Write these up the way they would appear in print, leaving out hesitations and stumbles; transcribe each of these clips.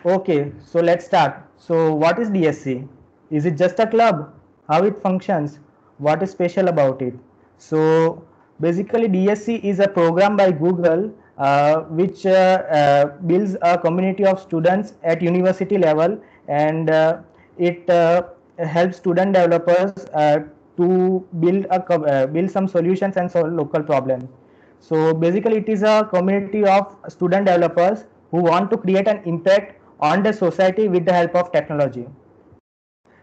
Okay, so let's start. So, what is DSC? Is it just a club? How it functions? What is special about it? So, basically, DSC is a program by Google which builds a community of students at university level, and it helps student developers to build some solutions and solve local problems. So basically, it is a community of student developers who want to create an impact on the society with the help of technology.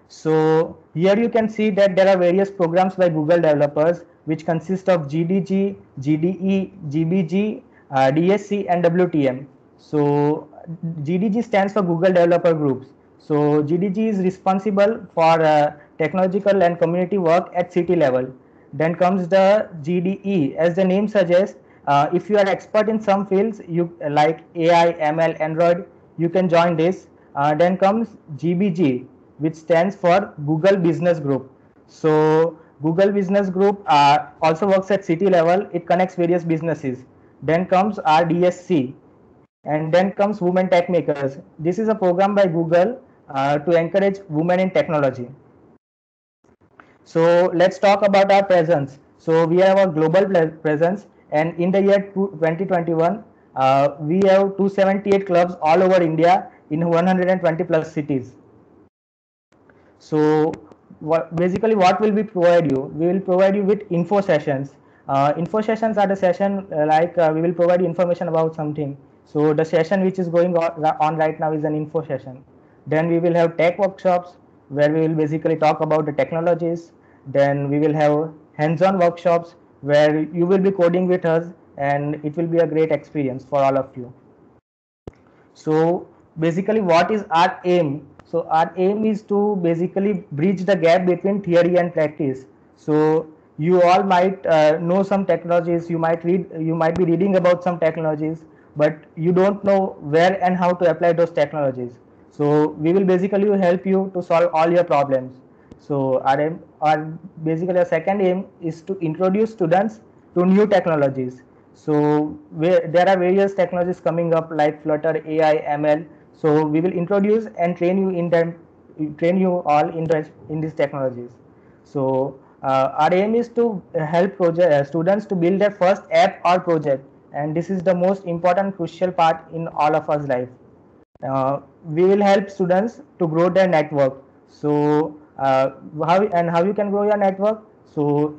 So here you can see that there are various programs by Google developers which consist of GDG, GDE, GBG, DSC and WTM. So GDG stands for Google Developer Groups. So GDG is responsible for technological and community work at city level. Then comes the GDE. As the name suggests, if you are expert in some fields, you like AI, ML, Android, you can join this. Then comes GBG, which stands for Google Business Group. So Google Business Group also works at city level. It connects various businesses. Then comes RDSC, and then comes Women Tech Makers. This is a program by Google to encourage women in technology. So let's talk about our presence. So we have a global presence, and in the year 2021, we have 278 clubs all over India in 120 plus cities. So basically what will we provide you? We will provide you with info sessions. Info sessions are the session we will provide you information about something. So the session which is going on right now is an info session. Then we will have tech workshops where we will basically talk about the technologies. Then we will have hands-on workshops where you will be coding with us, and it will be a great experience for all of you. So basically what is our aim? So our aim is to basically bridge the gap between theory and practice. So you all might know some technologies, you might be reading about some technologies, but you don't know where and how to apply those technologies. So we will basically help you to solve all your problems. So our basically our second aim is to introduce students to new technologies. So there are various technologies coming up like Flutter, AI, ML. So we will introduce and train you all in these technologies. So our aim is to help students to build their first app or project, and this is the most important crucial part in all of us life. We will help students to grow their network. So how you can grow your network? So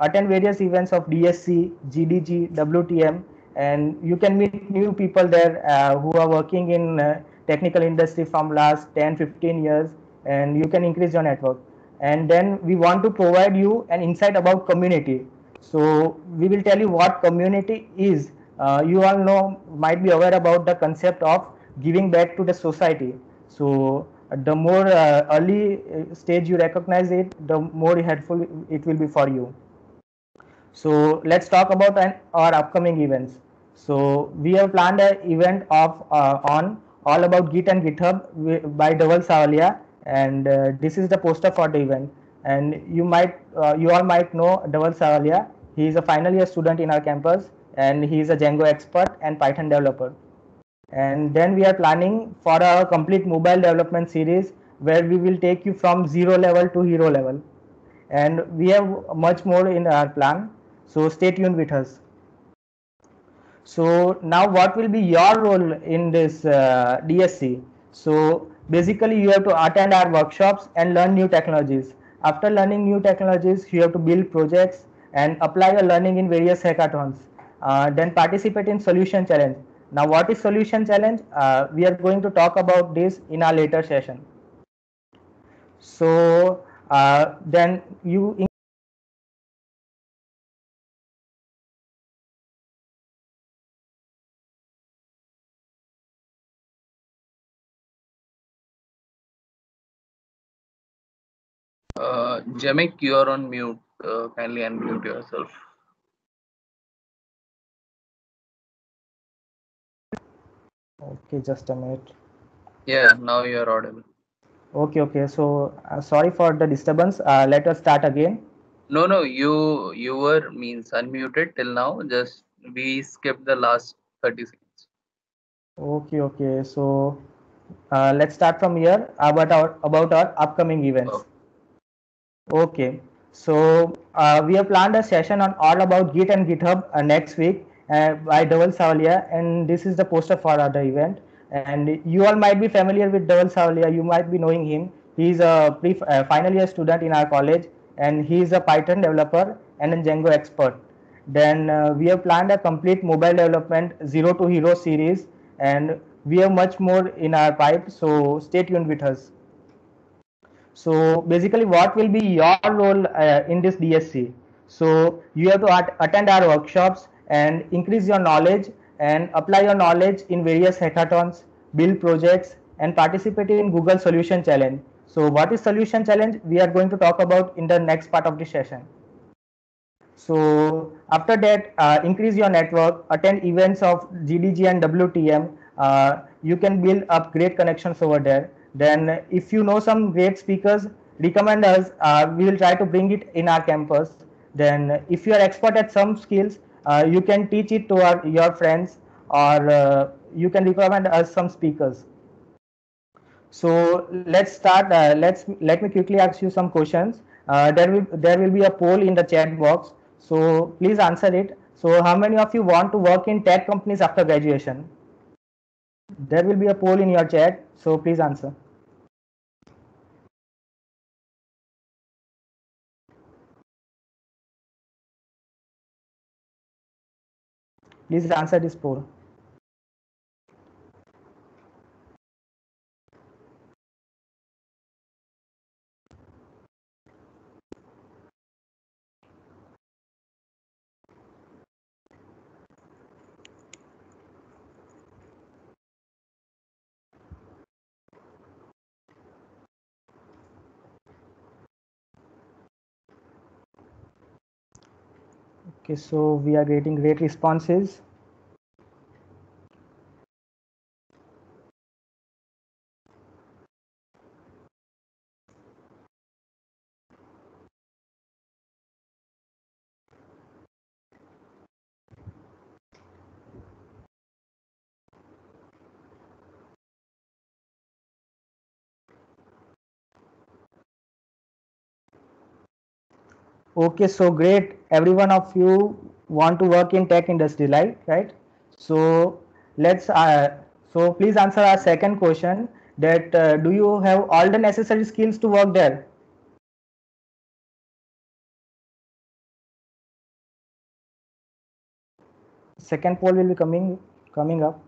attend various events of DSC, GDG, WTM, and you can meet new people there who are working in technical industry from last 10-15 years, and you can increase your network. And then we want to provide you an insight about community. So we will tell you what community is. You all know, might be aware about the concept of giving back to the society. So the more early stage you recognize it, the more helpful it will be for you. So let's talk about our upcoming events. So we have planned an event of on all about Git and GitHub by Dhaval Savalia, and this is the poster for the event. And you all might know Dhaval Savalia. He is a final year student in our campus, and he is a Django expert and Python developer. And then we are planning for a complete mobile development series where we will take you from zero level to hero level, and we have much more in our plan, so stay tuned with us. So now what will be your role in this DSC? So basically you have to attend our workshops and learn new technologies. After learning new technologies, you have to build projects and apply your learning in various hackathons. Then participate in solution challenge. Now what is solution challenge? We are going to talk about this in our later session. So then you Jamik, you are on mute. Kindly unmute yourself. Okay, just a minute. Yeah, now you are audible. Okay. So sorry for the disturbance. Let us start again. No, you were means unmuted till now. Just we skipped the last 30 seconds. Okay. So Let's start from here about our upcoming events. Okay, so we have planned a session on all about Git and GitHub next week by Dhaval Savalia, and this is the poster for the event. And you all might be familiar with Dhaval Savalia. You might be knowing him. He's a final year student in our college, and he's a Python developer and a Django expert. Then we have planned a complete mobile development zero to hero series, and we have much more in our pipe. So stay tuned with us. So basically, what will be your role in this DSC? So you have to attend our workshops and increase your knowledge and apply your knowledge in various hackathons, build projects, and participate in Google Solution Challenge. So what is Solution Challenge? We are going to talk about in the next part of the session. So after that, increase your network, attend events of GDG and WTM. You can build up great connections over there. Then if you know some great speakers, recommend us. We will try to bring it in our campus. Then if you are expert at some skills, you can teach it to your friends, or you can recommend us some speakers. So let's start. Let me quickly ask you some questions. There will be a poll in the chat box. So please answer it. So how many of you want to work in tech companies after graduation? There will be a poll in your chat. So please answer. Please answer this poll. Okay, so we are getting great responses. Okay, so great. Every one of you want to work in tech industry, right? So let's. So please answer our second question. That do you have all the necessary skills to work there? Second poll will be coming up.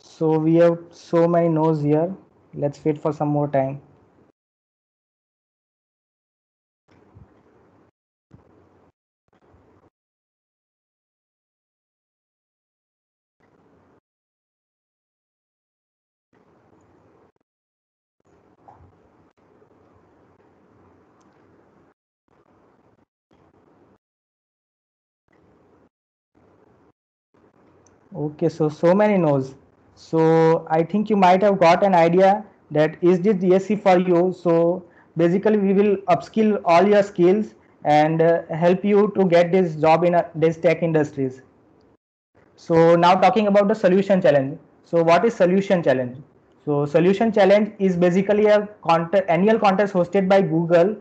So we have so many no's here. Let's wait for some more time. Okay, so many no's. So I think you might have got an idea that is this DSC for you. So basically, we will upskill all your skills and help you to get this job in this tech industries. So now talking about the solution challenge. So what is solution challenge? So solution challenge is basically a annual contest hosted by Google,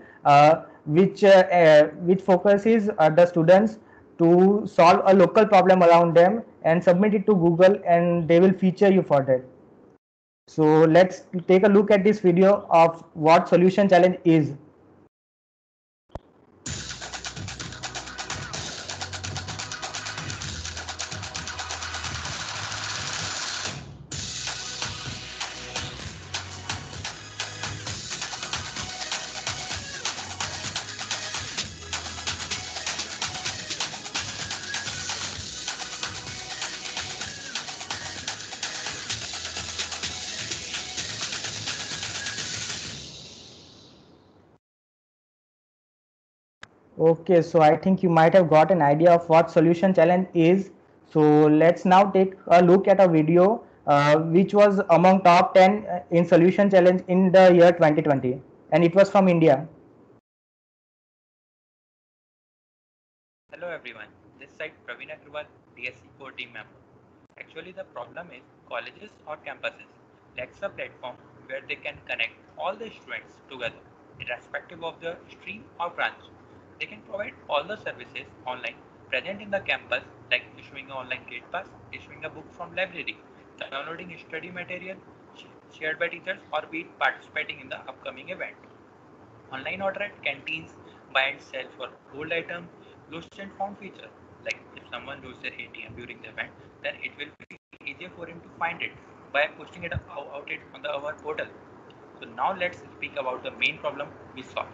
which focuses the students to solve a local problem around them and submit it to Google, and they will feature you for that. So let's take a look at this video of what solution challenge is. Okay, so I think you might have got an idea of what solution challenge is. So let's now take a look at a video which was among top 10 in solution challenge in the year 2020, and it was from India. Hello everyone, this side Praveen Agrawal, DSC core team member. Actually the problem is colleges or campuses lacks a platform where they can connect all the students together irrespective of the stream or branch. They can provide all the services online present in the campus like issuing an online gate pass, issuing a book from library, downloading study material shared by teachers or be participating in the upcoming event. Online order at canteens, buy and sell for old items, lost and found feature. Like if someone loses their ATM during the event, then it will be easier for him to find it by posting it out it on our portal. So now let's speak about the main problem we solve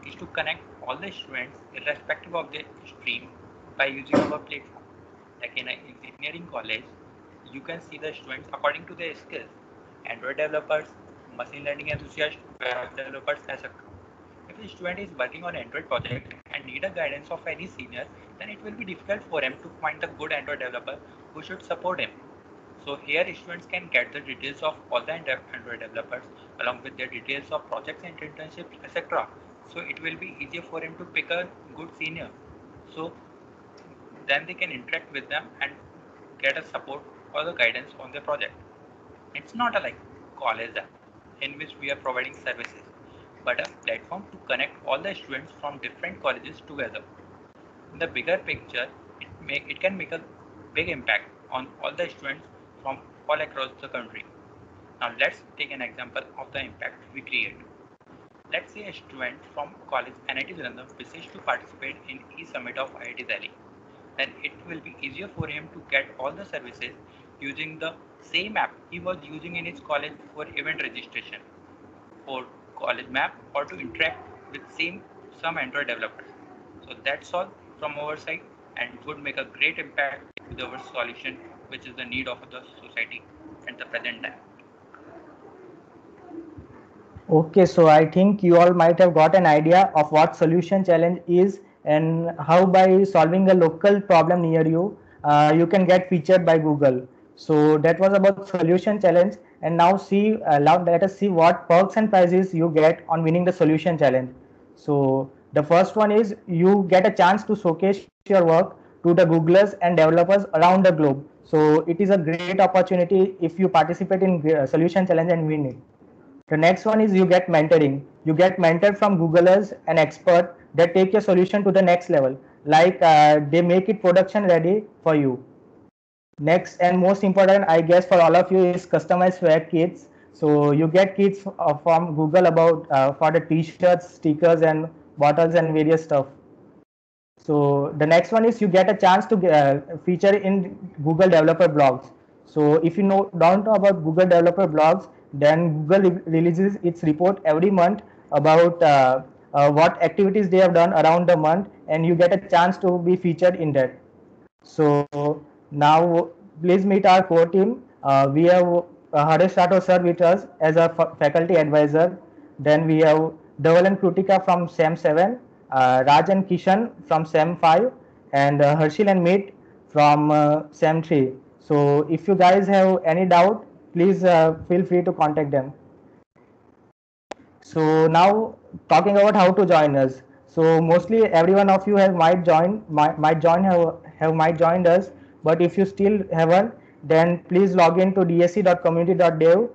is to connect all the students irrespective of their stream by using our platform. Like in an engineering college, you can see the students according to their skills. Android developers, machine learning enthusiasts, web developers, etc. If a student is working on Android project and need a guidance of any senior, then it will be difficult for him to find a good Android developer who should support him. So here students can get the details of all the Android developers along with their details of projects and internships, etc. So it will be easier for him to pick a good senior. So then they can interact with them and get a support or the guidance on their project. It's not a like college app in which we are providing services, but a platform to connect all the students from different colleges together. In the bigger picture, it can make a big impact on all the students from all across the country. Now let's take an example of the impact we create. Let's say a student from college NIT Jalandhar wishes to participate in e-summit of IIT Delhi. Then it will be easier for him to get all the services using the same app he was using in his college for event registration, for college map, or to interact with some Android developers. So that's all from our side and would make a great impact with our solution, which is the need of the society at the present time. Okay, so I think you all might have got an idea of what solution challenge is and how by solving a local problem near you, you can get featured by Google. So that was about solution challenge. And now now let us see what perks and prizes you get on winning the solution challenge. So the first one is you get a chance to showcase your work to the Googlers and developers around the globe. So it is a great opportunity if you participate in solution challenge and win it. The next one is you get mentoring. You get mentored from Googlers and expert that take your solution to the next level. Like they make it production ready for you. Next and most important, I guess for all of you, is customized swag kits. So you get kits from Google about for the t-shirts, stickers, and bottles and various stuff. So the next one is you get a chance to feature in Google developer blogs. So if you don't know about Google developer blogs, then Google releases its report every month about what activities they have done around the month, and you get a chance to be featured in that. So now please meet our core team. We have Harish Rathore sir with us as a faculty advisor. Then we have Dhaval and Krutika from SEM 7, Raj and Kishan from SEM 5, and Harshil and Meet from SEM 3. So if you guys have any doubt, please feel free to contact them. So now talking about how to join us. So mostly every one of you have might joined us, but if you still haven't, then please log in to dsc.community.dev,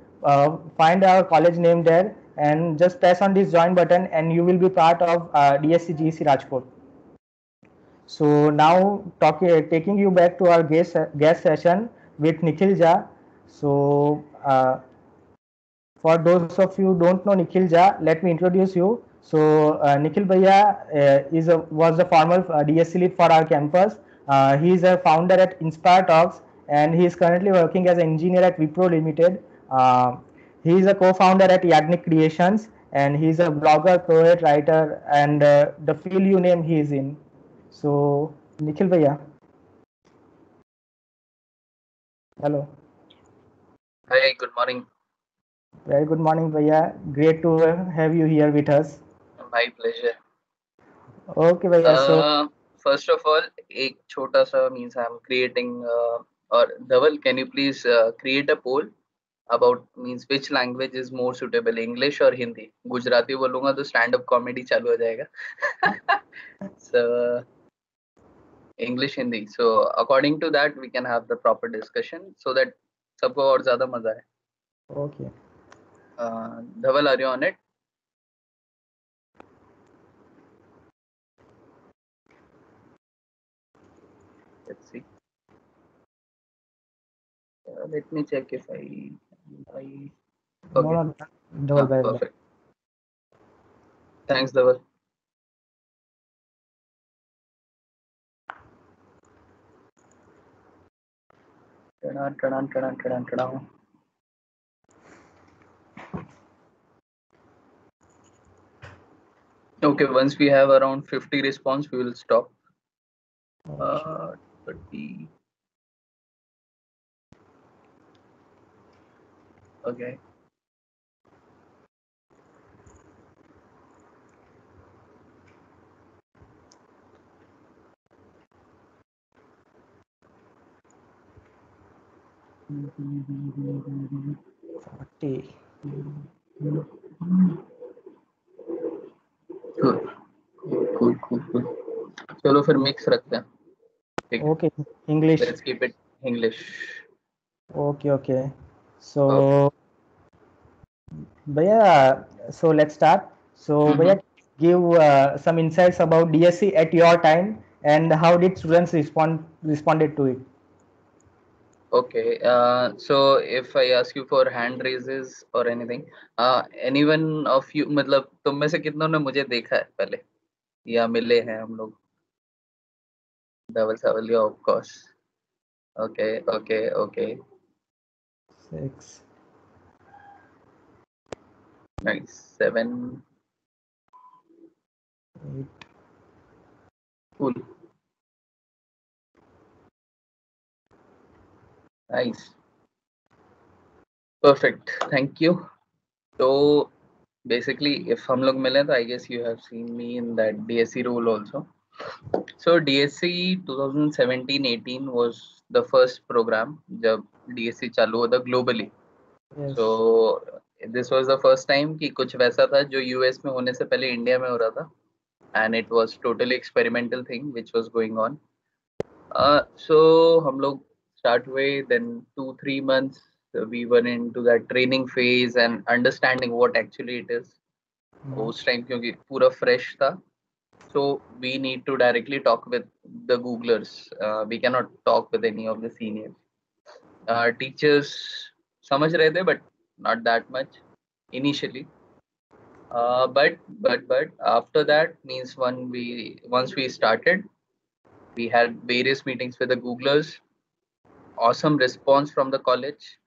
find our college name there, and just press on this join button, and you will be part of DSC GEC Rajkot. So now taking you back to our guest session with Nikhil Jha. So for those of you who don't know Nikhil Jha, let me introduce you. So Nikhil Bhaiya was the former DSC lead for our campus. He is a founder at Inspire Talks, and he is currently working as an engineer at Wipro Limited. He is a co-founder at Yagnik Creations, and he is a blogger, poet, writer, and the field you name he is in. So Nikhil Bhaiya, hello. Hi, good morning. Very good morning, Bhaiya. Great to have you here with us. My pleasure. Okay, भैया. So First of all, एक छोटा सा means I'm creating or Dhaval, can you please create a poll about means which language is more suitable, English or Hindi? Gujarati बोलूंगा तो stand up comedy चालू हो जाएगा. So English, Hindi. So according to that, we can have the proper discussion so that सबको और ज़्यादा मजा आए. okay. Dhaval, are you on it? Let's see. Let me check if I. No, Okay. no, Dhaval bhai. Perfect. Thanks, Dhaval. Ta-da. Okay, once we have around 50 response, we will stop. 30. Okay. Tea. Cool. चलो फिर mix रखते हैं. ठीक है. Okay, English. Let's keep it English. Okay. So, भैया, so let's start. So, भैया, give some insights about DSC at your time and how did students responded to it? Okay. So if I ask you for hand raises or anything, anyone of you, मतलब तुम में से कितनों ने मुझे देखा है पहले या मिले हैं हम लोग? Dhaval Savalia, of course. Okay. 6. Nice. 7. 8. Cool. Nice. Perfect. Thank you. So basically, if हम लोग मिले तो I guess you have seen me in that DSC role also. So DSC 2017-18 was the first program जब DSC चालू होता globally. Yes. So this was the first time कि कुछ वैसा था जो US में होने से पहले इंडिया में हो रहा था, and it was totally experimental thing which was going on. So हम लोग start हुए, then 2-3 months we were into that training phase and understanding what actually it is. उस टाइम क्योंकि पूरा fresh था, so we need to directly talk with the Googlers. We cannot talk with any of the seniors. Teachers समझ रहे थे but not that much initially. But after that means once we started, we had various meetings with the Googlers. Awesome response from the college.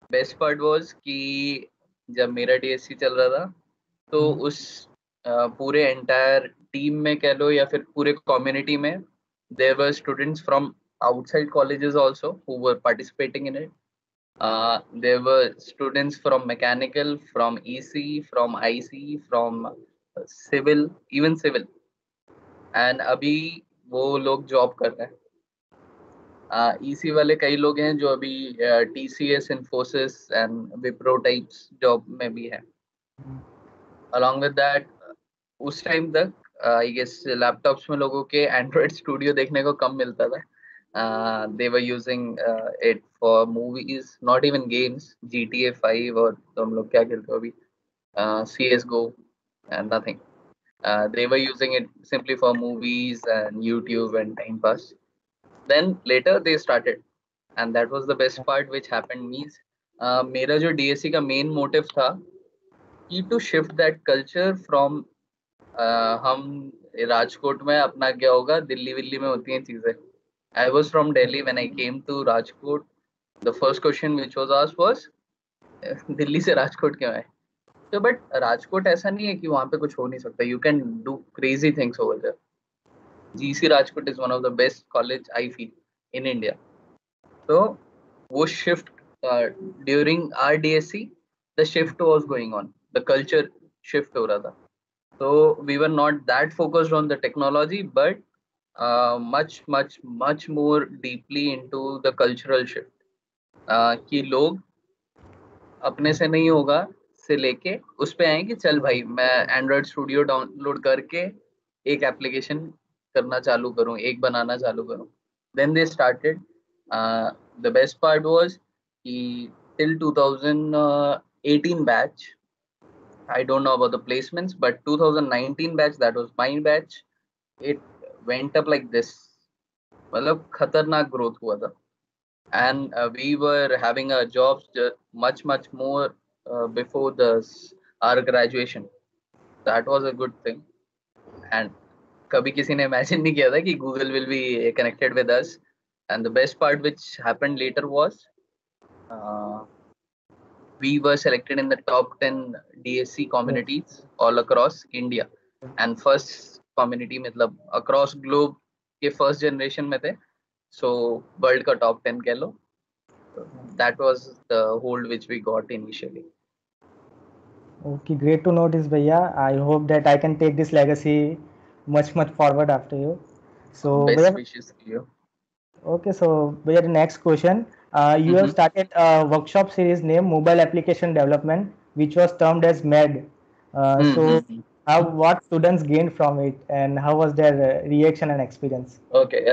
Best part was कि जब मेरा DSC चल रहा था तो उस पूरे entire team में कह लो या फिर पूरे community में there were students from outside colleges also who were participating in it. There were students from mechanical, from EC, from IC, from civil, even civil. And अभी वो लोग जॉब कर रहे हैं. EC वाले कई लोग हैं जो अभी TCS, Infosys and Wipro types job में भी है. Along with that, उस टाइम तक I guess लैपटॉप्स में लोगों के Android Studio देखने को कम मिलता था. They were using it for movies, not even games. GTA 5 और तो हम लोग क्या खेलते हो अभी? CS:GO and nothing. They were using it simply for movies and YouTube and time pass. Then later they started, and that was the best part which happened means मेरा जो DSC का main motive था कि to shift that culture from हम राजकोट में अपना क्या होगा, दिल्ली विल्ली में होती हैं चीजें. I was from Delhi. When I came to Rajkot, the first question which was asked was Delhi से राजकोट क्यों आए? So but राजकोट ऐसा नहीं है कि वहाँ पे कुछ हो नहीं सकता. You can do crazy things over there. GC Rajkot is one of the best college I feel in India. So वो shift during our DSC, the shift was going on. The culture shift हो रहा था. So we were not that focused on the technology, but much more deeply into the cultural shift. कि लोग अपने से नहीं होगा से लेके उस पे आए कि चल भाई मैं एंड्रॉइड स्टूडियो डाउनलोड करके एक एप्लीकेशन करना चालू करूं, एक बनाना चालू करूं. Then they started. The best part was कि till 2018 batch, I don't know about the placements, but 2019 batch, that was my batch, it went up like this. मतलब खतरनाक ग्रोथ हुआ था. And we were having our jobs much more before our graduation. That was a good thing. And कभी किसी ने imagine नहीं किया था कि Google will be connected with us. And the best part which happened later was uh, we were selected in the top 10 DSC communities all across India. And first community मतलब across globe के first generation में थे. So world का top 10 कह लो. That was the hold which we got initially. Okay, great to know this, Bhaiya. I hope that I can take this legacy much forward after you. So, Best Bhaiya, wishes to you. okay, so Bhaiya, the next question. You have started a workshop series named Mobile Application Development, which was termed as MED. So, what students gained from it, and how was their reaction and experience? Okay,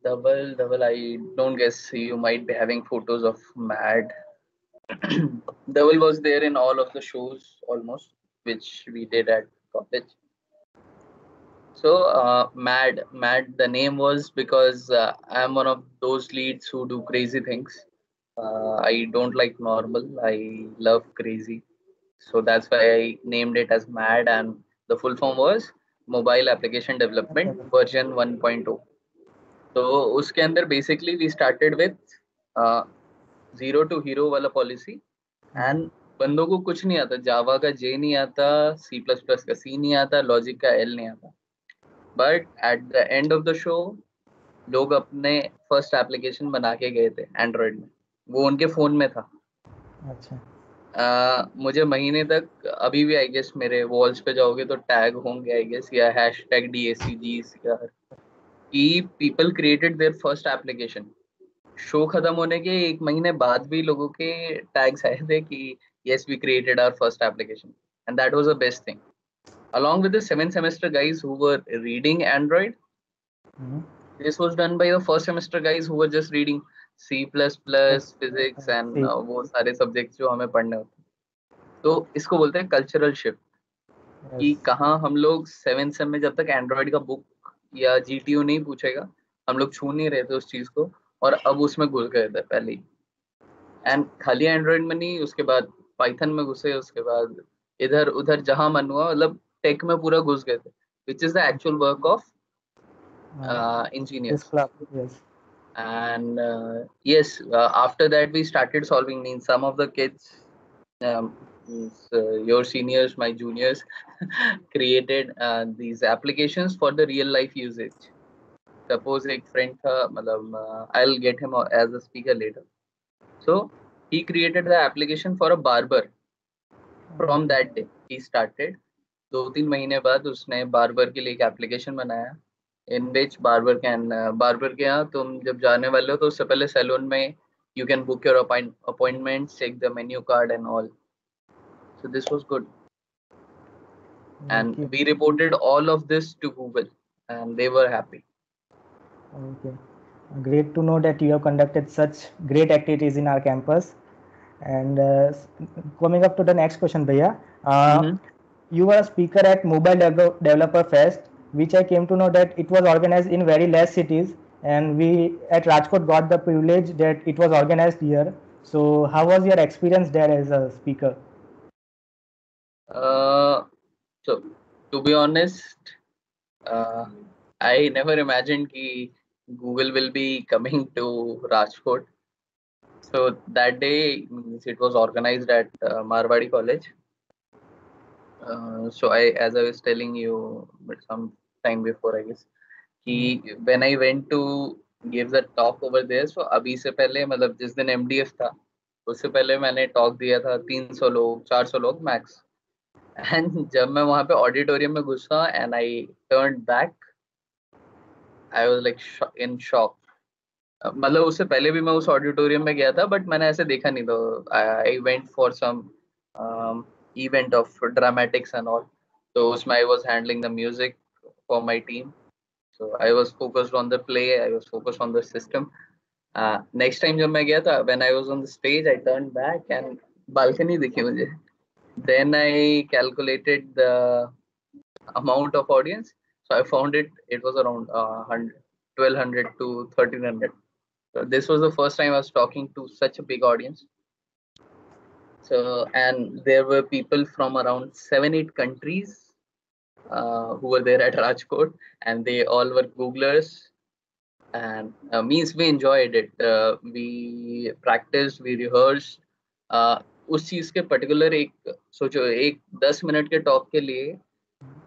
double. I don't guess you might be having photos of Mad. Double was there in all of the shows almost, which we did at college. So Mad, the name was because I'm one of those leads who do crazy things. I don't like normal. I love crazy. So that's why I named it as MAD, and the full form was Mobile Application Development version 1.0. तो उसके अंदर basically we started with zero to hero वाला policy, and बंदों को कुछ नहीं आता, जावा का J नहीं आता, C++ का C नहीं आता, लॉजिक का L नहीं आता. But at the end of the show लोग अपने फर्स्ट एप्लीकेशन बना के गए थे एंड्रॉइड में. वो उनके फोन में था. अच्छा. मुझे महीने तक अभी भी आई गेस मेरे वॉल्स पे जाओगे तो टैग होंगे आई गेस, या हैशटैग DACG कि people created their first application. Show खत्म होने के एक महीने बाद भी लोगों के टैग्स आए थे कि yes we created our first application, and that was the best thing. Along with the 7th semester guys who were reading Android, this was done by the first semester guys who were just reading C++, physics and वो सारे subjects जो हमें पढ़ने होते हैं. तो इसको बोलते हैं कल्चरल शिफ्ट. कि कहाँ हम लोग 7th सेम में जब तक एंड्रॉइड का बुक या GTU नहीं पूछेगा हम लोग छू नहीं रहे थे उस चीज को, और अब उसमें घुस गए थे पहले ही. एंड खाली एंड्रॉइड में नहीं, उसके बाद पाइथन में घुसे, उसके बाद इधर उधर जहां मन हुआ मतलब टेक में पूरा घुस गए थे, which is the actual work of engineers. Yes. And yes, after that we started solving needs. Some of the kids, your seniors, my juniors, created these applications for the real life usage. Suppose एक friend था, मतलब I'll get him as a speaker later. So he created the application for a barber. From that day he started. 2-3 महीने बाद उसने barber के लिए एक application बनाया in which barber can barber के यहाँ तुम जब जाने वाले हो तो उससे पहले सैलून में you can book your appointments, check the menu card and all. So this was good. And we reported all of this to Google and they were happy. Okay. Great to know that you have conducted such great activities in our campus. And coming up to the next question, Bhaiya. You were a speaker at Mobile Developer Fest, which I came to know that it was organized in very less cities, and we at Rajkot got the privilege that it was organized here. So how was your experience there as a speaker? So to be honest, I never imagined that Google will be coming to Rajkot. So that day it was organized at Marwadi College. So as I was telling you some time before, I guess, when I went to give the talk over there, so अभी से पहले मतलब जिस दिन MDF था उससे पहले मैंने talk दिया था 300 लोग 400 लोग max. एंड जब मैं वहां पे ऑडिटोरियम में घुसा and I turn back, I was like in shock. मतलब उससे पहले भी मैं उस ऑडिटोरियम में गया था, बट मैंने ऐसे देखा नहीं था। I went for some event of dramatics and all. तो उसमें I was handling the music for my team, so I was focused on the play, I was focused on the system. Next time जब मैं गया था, when I was on the stage, I turn back and balcony दिखी मुझे। Then I calculated the amount of audience. So I found it was around 1200 to 1300. So this was the first time I was talking to such a big audience. So, and there were people from around 7-8 countries who were there at Rajkot, and they all were Googlers. And means we enjoyed it. We practiced, we rehearsed. उस चीज के particular एक सोचो, एक 10 minute के talk के लिए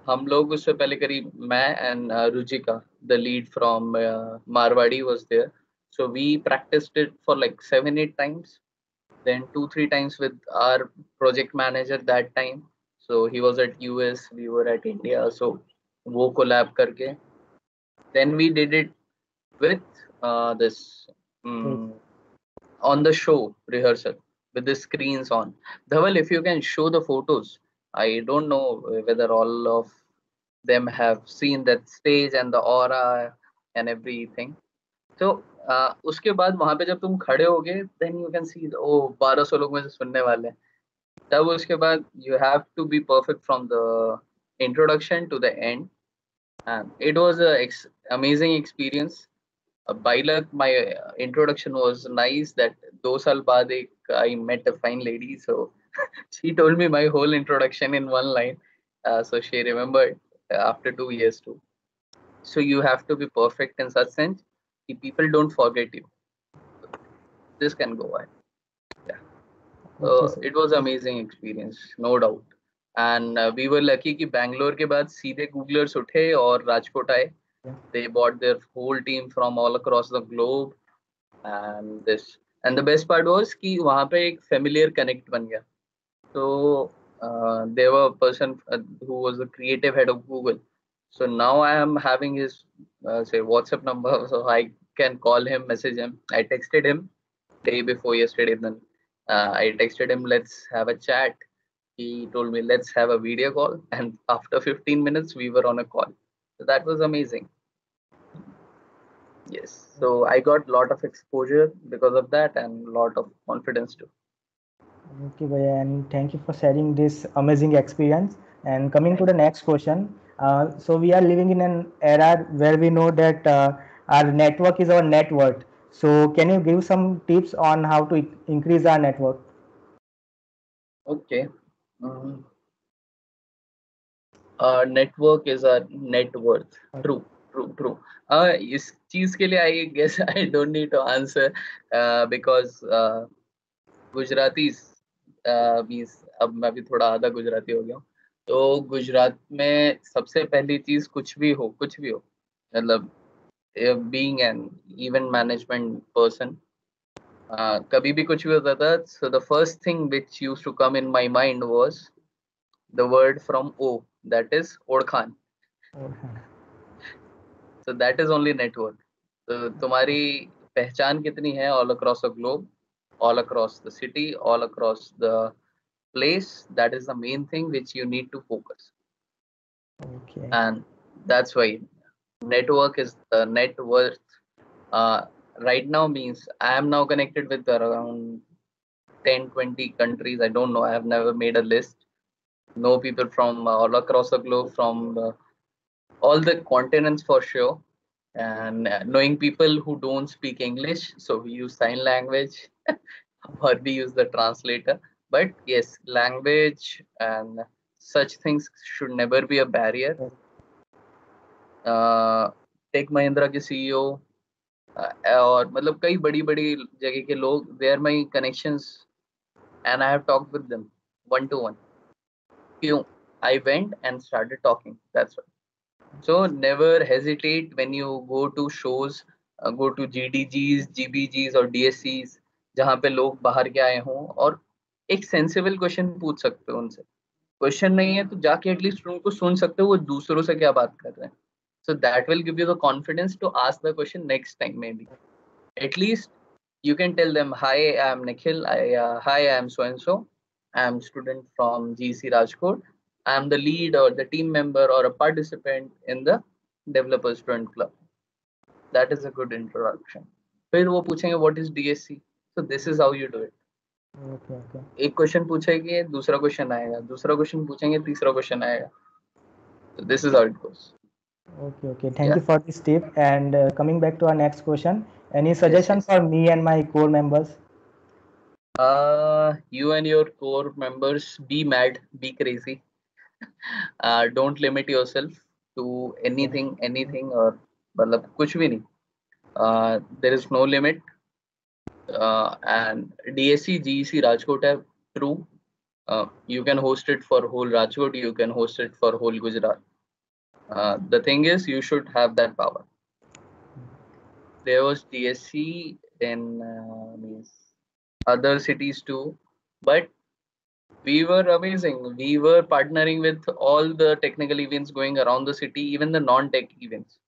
हम लोग उससे पहले करीब, मैं and Ruchika the lead from Marwari was there, so we practised it for like 7-8 times, then 2-3 times with our project manager that time. So he was at US, we were at India, so वो collab करके then we did it with this on the show rehearsal with the screens on. Dhaval, if you can show the photos. I don't know whether all of them have seen that stage and the aura and everything. तो उसके बाद वहां पे जब तुम खड़े होगे, then you can see oh 1200 लोग मुझे सुनने वाले हैं। तब उसके बाद you have to be perfect from the introduction to the end, and it was a amazing experience. By luck my introduction was nice, that 2 साल बाद एक I met a fine lady, so she told me my whole introduction in one line, so she remembered after 2 years too. So you have to be perfect in such sense that people don't forget you. This can go on. Yeah. Okay, sir. It was amazing experience, no doubt. And we were lucky कि बैंगलोर के बाद सीधे Googlers उठे और राजकोट आए. They bought their whole team from all across the globe, and this. And the best part was कि वहाँ पे एक familiar connect बन गया. So there were a person who was the creative head of Google. So now I am having his say WhatsApp number, so I can call him, message him. I texted him day before yesterday. Then I texted him, let's have a chat. He told me, let's have a video call. And after 15 minutes, we were on a call. So that was amazing. Yes. So I got a lot of exposure because of that and a lot of confidence too. Okay, Bhaiya, and thank you for sharing this amazing experience. And coming to the next question, so we are living in an era where we know that our network is our net worth. So can you give some tips on how to increase our network? Okay. Our network is our net worth. True, true, true. इस चीज के लिए I guess I don't need to answer because Gujaratis means अब मैं भी थोड़ा आधा गुजराती हो गया हूँ। तो गुजरात में सबसे पहली चीज कुछ भी हो मतलब being an event management person, कभी भी कुछ भी होता था, so the first thing which used to come in my mind was the word from oh, that is ओड़खान। So that is only network. तो तुम्हारी पहचान कितनी है all across the globe, all across the city, all across the place, that is the main thing which you need to focus. Okay. And that's why network is the net worth. Right now means I am now connected with around 10-20 countries. I don't know, I have never made a list. Know people from all across the globe, from all the continents for sure. And knowing people who don't speak English, so we use sign language or we use the translator. But yes, language and such things should never be a barrier. Tech Mahindra के CEO और मतलब कई बड़ी बड़ी जगह के लोग, they are my connections and I have talked with them one to one. क्यों? I went and started talking, that's why. So never hesitate when you go to shows, go to GDGs, GBGs और DSCs, जहाँ पे लोग बाहर के आए हों, और एक सेंसिबल क्वेश्चन पूछ सकते हो उनसे. क्वेश्चन नहीं है तो जाके एटलीस्ट उनको सुन सकते हो वो दूसरों से क्या बात कर रहे हैं. So that will give you the confidence to ask the question next time maybe. At least you can tell them, hi, I am Nikhil. Hi, I am so and so. I am student from GC Rajkot. I am the lead or the team member or a participant in the developer student club. That is a good introduction. फिर वो पूछेंगे what is DSC. So this is how you do it. Okay, okay. एक question पूछेंगे, दूसरा question आएगा, दूसरा question पूछेंगे, तीसरा क्वेश्चन आएगा. So this is how it goes. Okay, okay. Thank you for this tip. And coming back to our next question, any suggestion yes. for me and my core members? You and your core members, be mad, be crazy. Don't limit yourself to anything or मतलब कुछ भी नहीं. There is no limit. And DSC, GEC Rajkot है true. You can host it for whole Rajkot. You can host it for whole Gujarat. The thing is, you should have that power. There was DSC in means other cities too, but we were amazing. We were partnering with all the technical events going around the city, even the non-tech events.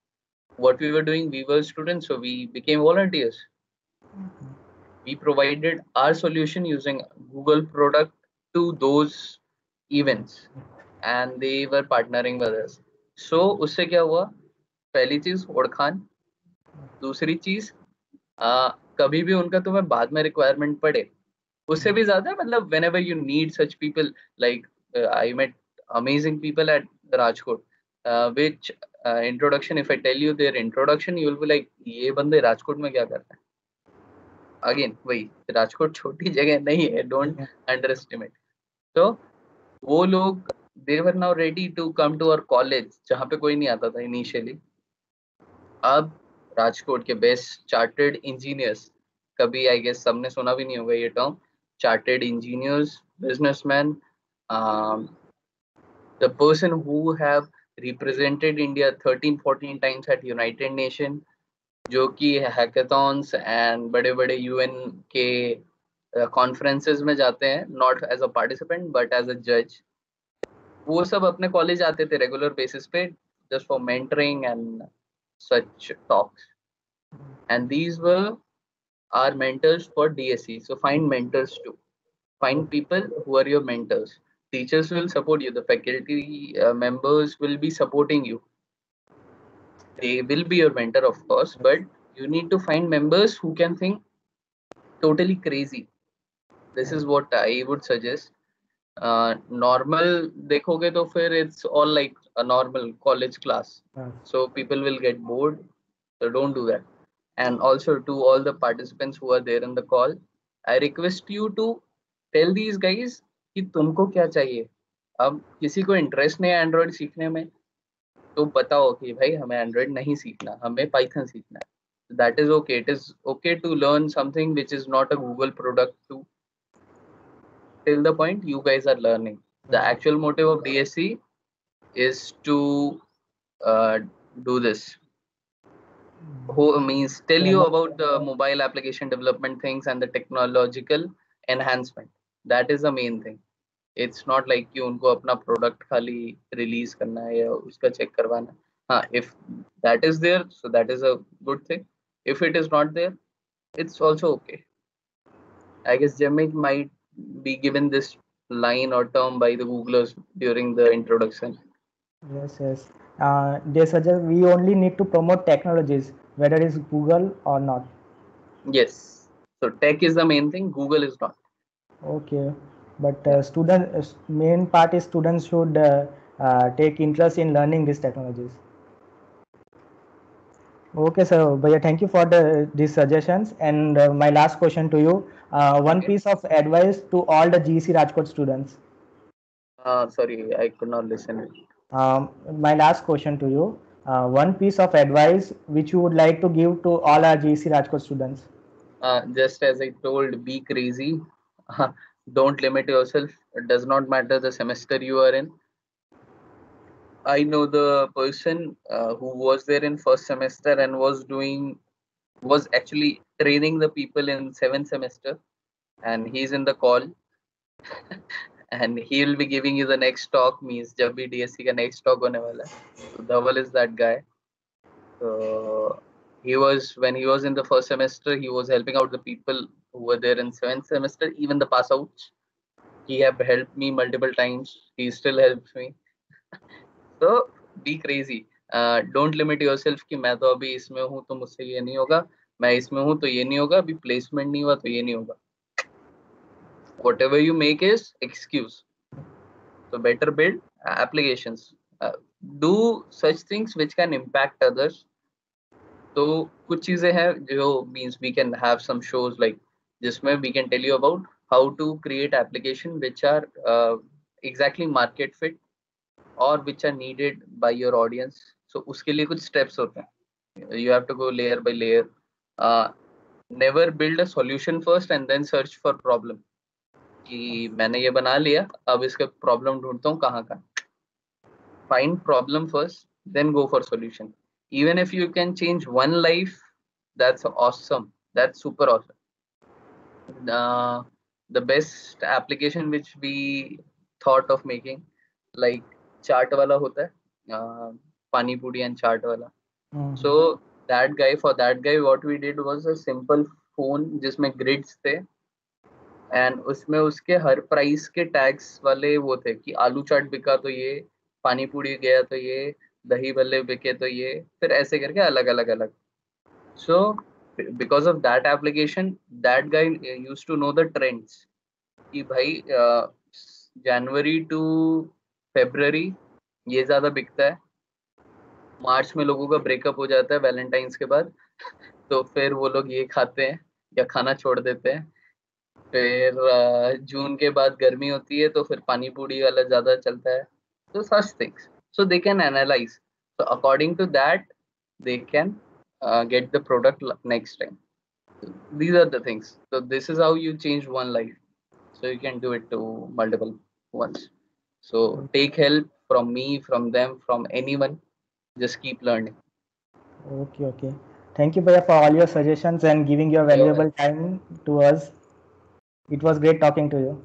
What we were doing, we were students, so we became volunteers. We provided our solution using Google product to those events, and they were partnering with us. So उससे क्या हुआ? पहली चीज ओढ़खान, दूसरी चीज कभी भी उनका तुम्हें बाद में रिक्वायरमेंट पड़े, उससे भी ज्यादा मतलब whenever you need such people, like I met amazing people at Rajkot, which introduction, if I tell you their introduction, you will be like, ये बंदे राजकोट में क्या कर रहे हैं? Again, वही, राजकोट छोटी जगह नहीं है, don't underestimate. तो वो लोग, they were now ready to come to our college, जहाँ पे कोई नहीं आता था initially. अब राजकोट के बेस्ट चार्टर्ड इंजीनियर्स, कभी आई गेस सबने सुना भी नहीं होगा ये term, chartered engineers, businessmen, the person who have represented India 13-14 times at United Nation, जो कि hackathons and बड़े बड़े UN के conferences में जाते हैं, not as a participant but as a judge. वो सब अपने कॉलेज आते थे रेगुलर बेसिस पे just for mentoring and such talks. And these were our mentors for DSC. So find mentors too. Find people who are your mentors. Teachers will support you. The faculty members will be supporting you. They will be your mentor, of course, but you need to find members who can think totally crazy. This is what I would suggest. Normal देखोगे तो फिर it's all like a normal college class. So people will get bored. So don't do that. And also to all the participants who are there in the call, I request you to tell these guys कि तुमको क्या चाहिए. अब किसी को interest नहीं है Android सीखने में, तो बताओ कि भाई हमें एंड्रॉइड नहीं सीखना, हमें पाइथन सीखना है. That is okay. It is okay to learn something which is not a Google product too. Till the point you guys are learning. The actual motive of DSC is to do this. Who means tell you about the mobile application development things and the technological enhancement. That is the main thing. It's not like कि उनको अपना product खाली release करना है या उसका check करवाना. हाँ, if that is there, so that is a good thing. If it is not there, it's also okay. I guess Jamik might be given this line or term by the Googlers during the introduction. Yes, yes. They suggest we only need to promote technologies, whether it's Google or not. Yes. So tech is the main thing. Google is not. Okay, but main part is students should take interest in learning these technologies. Okay, so Bhaiya, thank you for these suggestions. And my last question to you, one piece of advice to all the GC Rajkot students. Sorry, I could not listen. My last question to you, one piece of advice which you would like to give to all our GC Rajkot students. Just as I told, be crazy. Don't limit yourself. It does not matter the semester you are in. I know the person who was there in first semester and was actually training the people in 7th semester, and he's in the call. and he will be giving you the next talk. Means जब भी DSC का next talk होने वाला है, so Dhaval is that guy. So he was, when he was in the first semester, he was helping out the people who were there in seventh semester, even the pass outs. He have helped me multiple times. He still helps me. So be crazy. Don't limit yourself कि मैं तो अभी इसमें हूँ तो मुझसे ये नहीं होगा, मैं इसमें हूँ तो ये नहीं होगा, अभी प्लेसमेंट नहीं हुआ तो ये नहीं होगा. Whatever you make is excuse. So better build applications. Do such things which can impact others. तो कुछ चीजें हैं जो means we can have some shows like जिसमें we can tell you about how to create application which are exactly market fit or which are needed by your audience. So उसके लिए कुछ steps होते हैं. You have to go layer by layer. Never build a solution first and then search for problem. कि मैंने ये बना लिया, अब इसका प्रॉब्लम ढूंढता हूँ कहाँ का. Find problem first, then go for solution. Even if you can change one life, that's awesome. That's super awesome. The best application which we thought of making, like chart wala hota hai, pani puri and chart wala. So that guy, for that guy, what we did was a simple phone जिसमें grids थे, and उसमें उसके हर price के tags वाले वो थे कि आलू चाट बिका तो ये, पानी पूरी गया तो ये, दही भल्ले बिके तो ये, फिर ऐसे करके अलग अलग अलग. So because of that application that guy used to know the trends कि भाई जनवरी टू फेब्रुअरी ये ज्यादा बिकता है, मार्च में लोगों का ब्रेकअप हो जाता है वैलेंटाइंस के बाद, तो फिर वो लोग ये खाते हैं या खाना छोड़ देते हैं. फिर जून के बाद गर्मी होती है तो फिर पानी पूरी वाला ज्यादा चलता है. तो such things, so they can analyze, so according to that they can get the product next time. These are the things. So this is how you change one life, so you can do it to multiple ones. So take help from me, from them, from anyone. Just keep learning. Okay. Thank you, Bhaiya, for all your suggestions and giving your valuable time to us. It was great talking to you.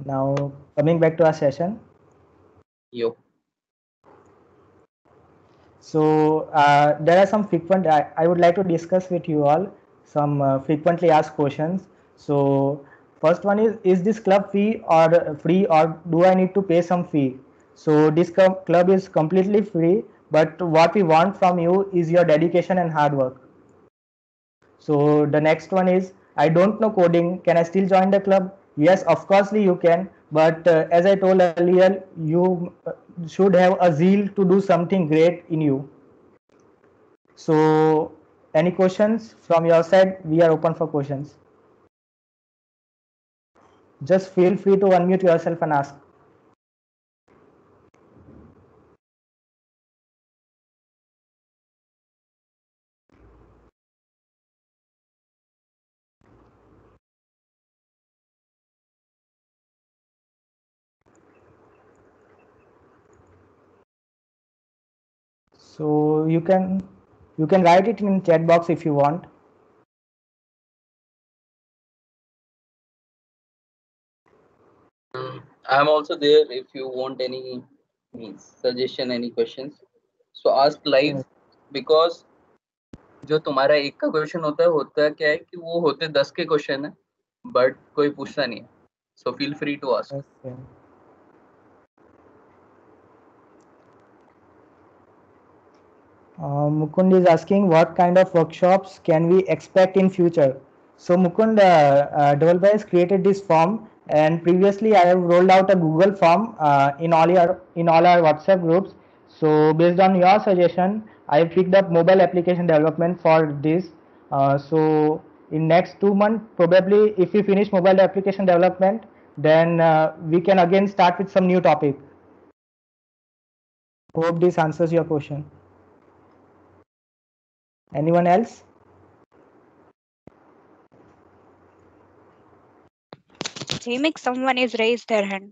Now, coming back to our session. Yo. So, there are some frequent, I would like to discuss with you all some frequently asked questions. So, first one is this club free or free, or do I need to pay some fee? So, this club is completely free, but what we want from you is your dedication and hard work. So the next one is, I don't know coding, can I still join the club? Yes, of course you can, but as I told earlier, you should have a zeal to do something great in you. So any questions from your side? We are open for questions. Just feel free to unmute yourself and ask. So you can write it in chat box if you want. I'm also there if you want any suggestion, any questions. So ask live, because जो तुम्हारा एक का question होता है क्या है कि वो होते 10 के क्वेश्चन है, बट कोई पूछता नहीं है. So feel free to ask. Okay. Mukund is asking what kind of workshops can we expect in future. So Mukund, Dhaval has created this form, and previously I have rolled out a Google form in all our WhatsApp groups. So based on your suggestion, I picked up mobile application development for this. So in next 2 months, probably if we finish mobile application development, then we can again start with some new topic. Hope this answers your question. Anyone else? Jamik, someone is raised their hand.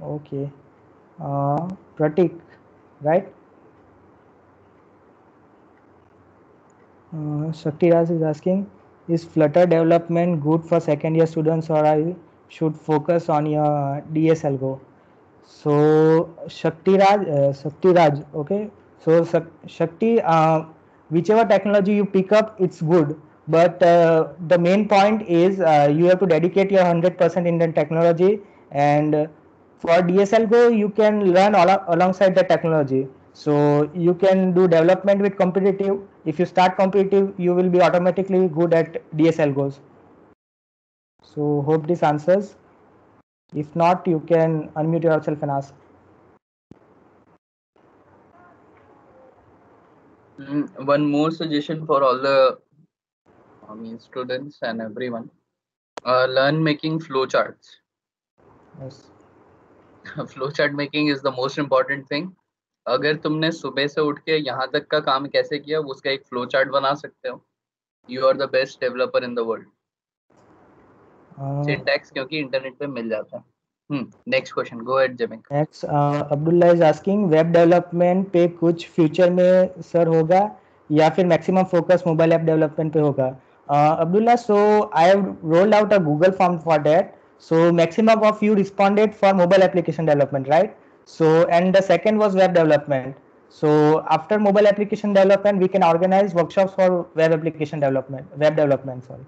Okay. Pratik, right? Shakti Raj is asking, is Flutter development good for second year students, or should focus on your DSL Go. So Shakti Raj, okay. So Shakti, whichever technology you pick up, it's good. But the main point is you have to dedicate your 100% in the technology. And for DSL Go, you can learn alongside the technology. So you can do development with competitive. If you start competitive, you will be automatically good at DSL Goes. So hope this answers. If not, you can unmute yourself and ask. One more suggestion for all the students and everyone. Learn making flowcharts. Yes. Flowchart making is the most important thing. अगर तुमने सुबह से उठ के यहाँ तक का काम कैसे किया उसका एक फ्लो चार्ट बना सकते हो. You are the best developer in the world. Syntax क्योंकि इंटरनेट पे मिल जाता है. नेक्स्ट क्वेश्चन, गो अहेड जेमिक. Next Abdullah is asking web development पे कुछ फ्यूचर में सर होगा या फिर maximum focus mobile app development पे होगा. Abdullah, so I have rolled out a Google form for that. So maximum of you responded for mobile application development, right? So and the second was web development. So after mobile application development, we can organize workshops for web application development, web development, sorry.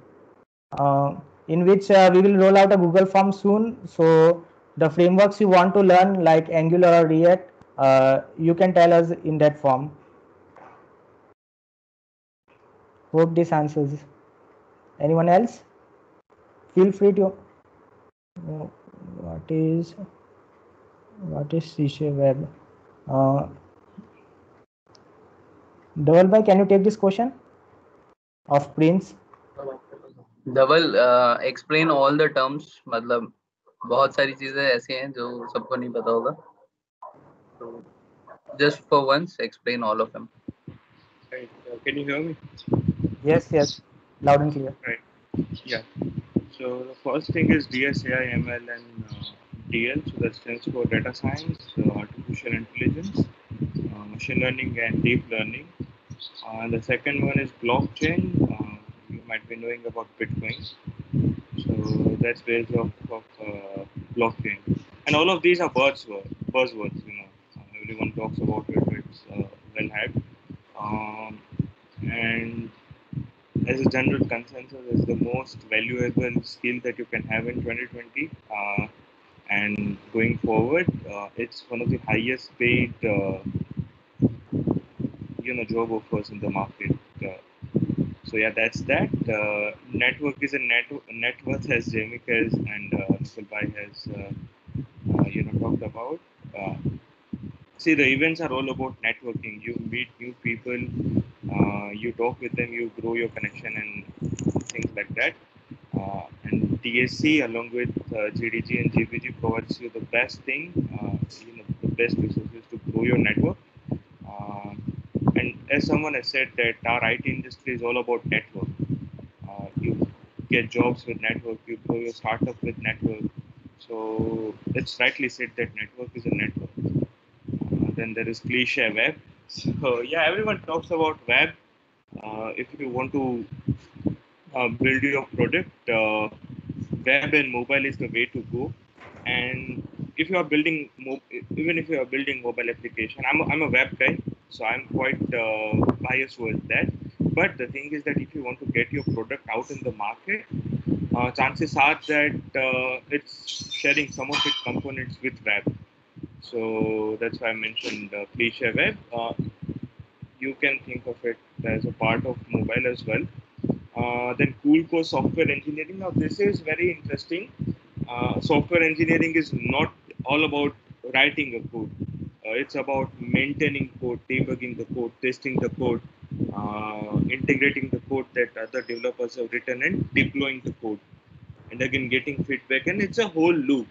In which we will roll out a Google form soon. So the frameworks you want to learn, like Angular or React, you can tell us in that form. Hope this answers. Anyone else? Feel free to. What is C# Web? Dhaval bhai, can you take this question of Prince? Dhaval, explain all the terms. मतलब बहुत सारी चीजें ऐसी हैं जो सबको नहीं पता होगा. Just for once, explain all of them. Right. Can you hear me? Yes, loud and clear. Right. Yeah. So the first thing is DSAI, ML, and DL. So that stands for data science, artificial intelligence, machine learning, and deep learning. And the second one is blockchain. You might be knowing about Bitcoin. So that's based off of blockchain. And all of these are buzzwords. Everyone talks about it. It's well hyped. And as a general consensus, is the most valuable skill that you can have in 2020. And going forward, it's one of the highest paid, job offers in the market. So yeah, that's that. Network is a net worth, as Jamik has and Nikhil has talked about. See, the events are all about networking. You meet new people, you talk with them, you grow your connection and things like that. And DSC along with GDG and GPG provides you the best thing, the best resources to grow your network. And as someone has said that our IT industry is all about network. You get jobs with network, you grow your startup with network. So it's rightly said that network is a network. Then there is cliche web. So yeah, everyone talks about web. If you want to build your product, web and mobile is the way to go. And if you are building, even if you are building mobile application, I'm a web guy, so I'm quite biased towards that. But the thing is that if you want to get your product out in the market, chances are that it's sharing some of its components with web. So that's why I mentioned cliche web. You can think of it as a part of mobile as well. Then Coolco software engineering. Now this is very interesting. Software engineering is not all about writing a code. It's about maintaining code, debugging the code, testing the code, integrating the code that other developers have written and deploying the code. And again, getting feedback. And it's a whole loop.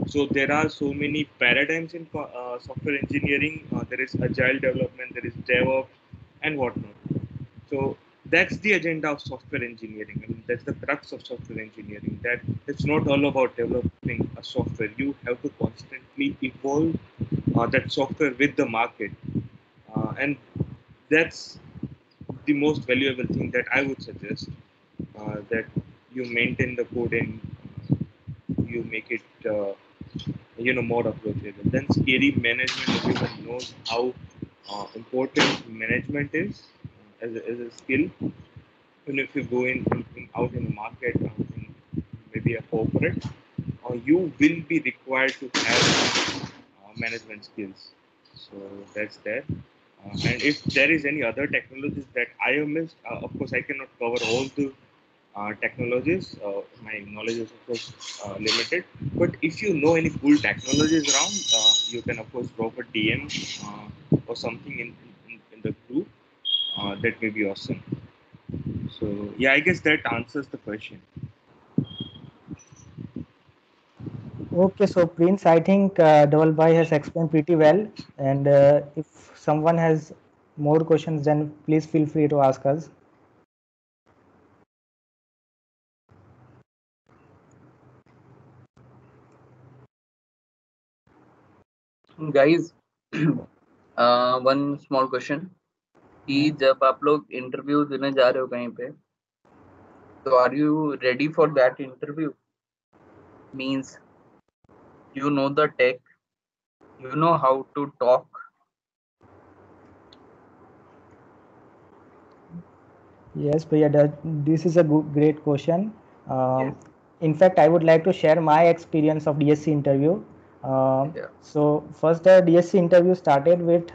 So there are so many paradigms in software engineering. There is agile development, there is DevOps, and whatnot. So that's the agenda of software engineering. I mean, that's the crux of software engineering. That it's not all about developing a software. You have to constantly evolve that software with the market, and that's the most valuable thing that I would suggest. That you maintain the code and you make it more approachable. Then scary management, everyone knows how important management is as a skill. And if you go out in the market or in maybe a corporate, you will be required to have management skills. So that's there. And if there is any other technologies that I have missed, of course I cannot cover all the technologies. My knowledge is of course limited. But if you know any cool technologies around, you can of course drop a DM or something in the group. That may be awesome. So yeah, I guess that answers the question. Okay, so Prince, I think Dhaval Bhai has explained pretty well. And if someone has more questions, then please feel free to ask us. Guys, one small question कि जब आप लोग interview देने जा रहे हो कहीं पे, तो are you ready for that interview? Means you know the tech, you know how to talk. Yes, Priya, this is a great question. Yes. In fact, I would like to share my experience of DSC interview. Yeah. So first, the DSC interview started with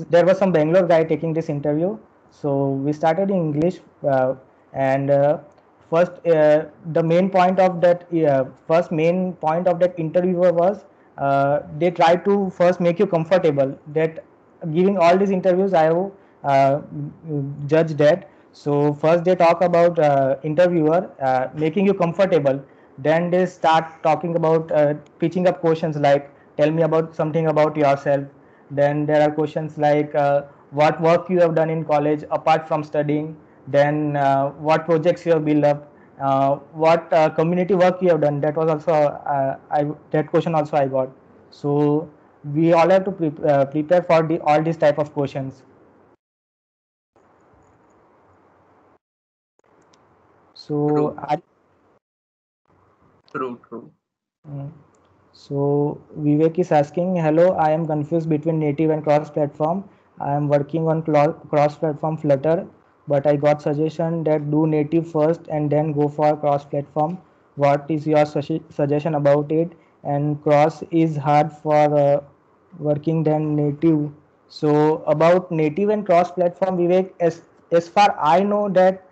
there was some Bangalore guy taking this interview. So we started in English, and first the main point of that first main point of that interviewer was they try to first make you comfortable. That giving all these interviews, I have judged that. So first they talk about interviewer making you comfortable. Then they start talking about pitching up questions like tell me about something about yourself. Then there are questions like what work you have done in college apart from studying. Then what projects you have built up. What community work you have done. That was also that question also I got. So we all have to prepare for all these type of questions. So True. So Vivek is asking, hello, I am confused between native and cross-platform. I am working on cross-platform Flutter, but I got suggestion that do native first and then go for cross-platform. What is your suggestion about it? And cross is hard for working than native. So about native and cross-platform, Vivek, as far I know that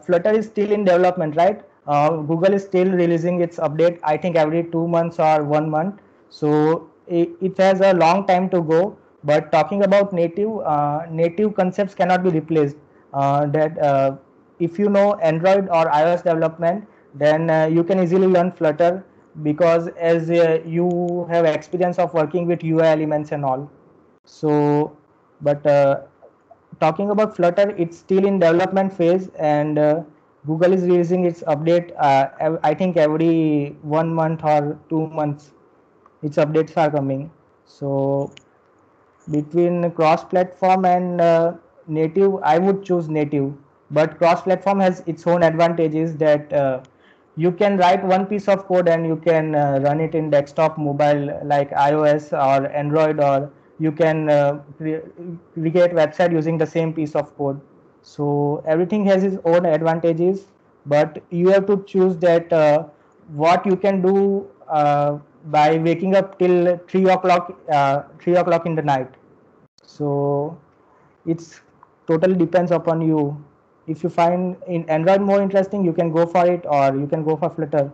Flutter is still in development, right? Google is still releasing its update, I think every 2 months or 1 month. So it has a long time to go. But talking about native concepts cannot be replaced. If you know Android or iOS development, then you can easily learn Flutter because as you have experience of working with UI elements and all. So, but talking about Flutter, it's still in development phase, and Google is releasing its update. I think every 1 month or 2 months, its updates are coming. So between cross-platform and native, I would choose native. But cross-platform has its own advantages that you can write one piece of code and you can run it in desktop, mobile like iOS or Android, or you can create website using the same piece of code. So everything has its own advantages, but you have to choose that what you can do by waking up till 3 o'clock, 3 o'clock in the night. So it's totally depends upon you. If you find in Android more interesting, you can go for it, or you can go for Flutter.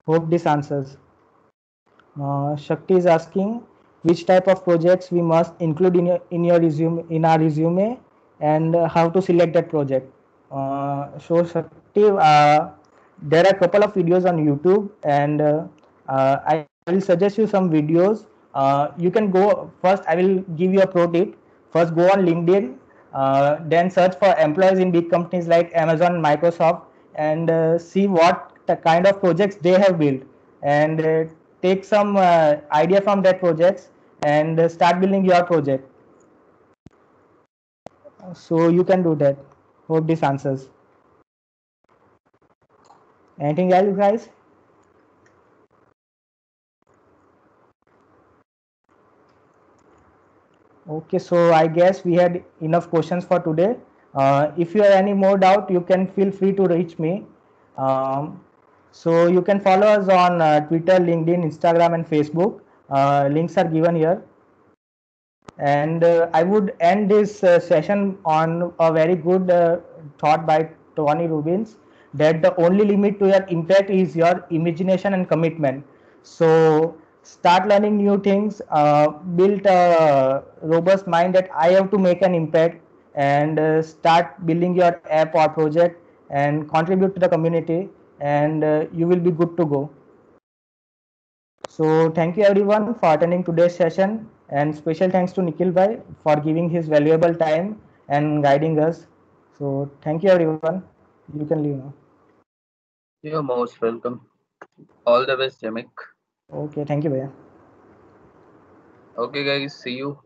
Hope this answers. Shakti is asking which type of projects we must include in your resume, in our resume, and how to select that project. So Shakti, there are a couple of videos on YouTube, and I will suggest you some videos. You can go first. I will give you a pro tip. First, go on LinkedIn, then search for employees in big companies like Amazon, Microsoft, and see what the kind of projects they have built, and take some idea from that projects and start building your project. So you can do that. Hope this answers. Anything else, guys? Okay, so I guess we had enough questions for today. If you have any more doubt, you can feel free to reach me. So you can follow us on Twitter, LinkedIn, Instagram, and Facebook. Links are given here. And I would end this session on a very good thought by Tony Robbins, that the only limit to your impact is your imagination and commitment. So start learning new things, build a robust mind that I have to make an impact, and start building your app or project and contribute to the community, and you will be good to go. So thank you everyone for attending today's session, and special thanks to Nikhil Bhai for giving his valuable time and guiding us. So thank you everyone. You can leave now. You're most welcome. All the best, Jamik. Okay, thank you, Bhaiya. Okay, guys, see you.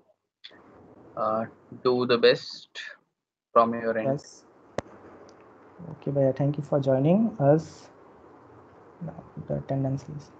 Do the best from your end. Yes. Okay, Bhaiya, thank you for joining us. Now the attendance list.